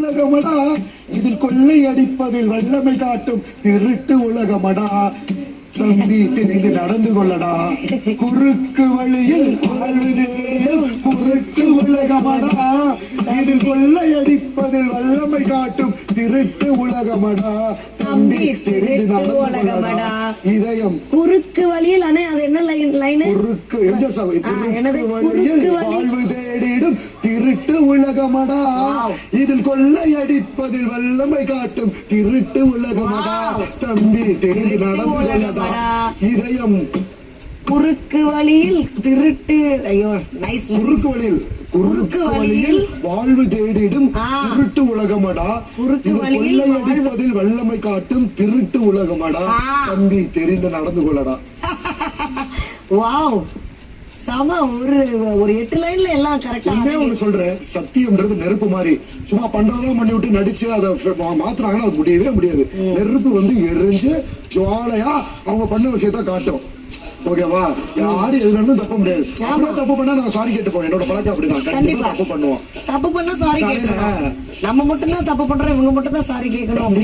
உலகமடா, இதில் கொள்ளை அடிப்பதில் வல்லமை காட்டும் திருட்டு உலகமடா. தம்பி தெரிந்து நடந்து கொள்ளடா, குறுக்கு வழியில் வாழ்வு தேடும் குறுக்கு உலகமடா. இதில் கொள்ளை அடிப்பதில் வல்லமை காட்டும் திருட்டு உலகமடா. தம்பி திருட்டு உலகமடா. இதயம் குறுக்கு வழியில். அது என்ன லைன்? குறுக்கு எனது வழியில் வாழ்வு தேடிடும் திருட்டு உலகமடா. இதில் கொள்ளை அடிப்பதில் வல்லமை காட்டும் திருட்டு உலகமடா. தம்பி தெரிந்து நடந்து கொள்ளடா, இதயம் குறுக்கு வழியில் திருட்டு. ஐயோ நைஸ். குறுக்கு வழியில் வாழ்வு தேடிடும் திருட்டு உலகமடா. குறுக்கு வழியில் கொள்ளை அடிப்பதில் வல்லமை காட்டும் திருட்டு உலகமடா. தம்பி தெரிந்து நடந்து கொள்ளடா. வாவ், சம. ஒரு 8 லைன்ல எல்லாம் கரெக்டா. ஒண்ணு சொல்றேன், சத்தியம்ன்றது நெருப்பு மாதிரி. சும்மா பண்றதெல்லாம் பண்ணி விட்டு நடிச்சு அதை மாத்துறாங்கன்னா அது முடியவே முடியாது. நெருப்பு வந்து எரிஞ்சு ஜுவாலையா அவங்க பண்ண விஷயத்த காட்டும். ஓகேவா? யாரு எதுல தப்ப முடியாது. தப்பு பண்ணா நான் சாரி கேட்டு போவேன். என்னோட பழக்கம் அப்படிதான். கண்டிப்பா தப்பு பண்ணுவோம். தப்பு பண்ணா சாரி கேட்கணும். நம்ம மட்டும் தான் தப்பு பண்றோம், இவங்க மட்டும் தான் சாரி கேட்கணும்.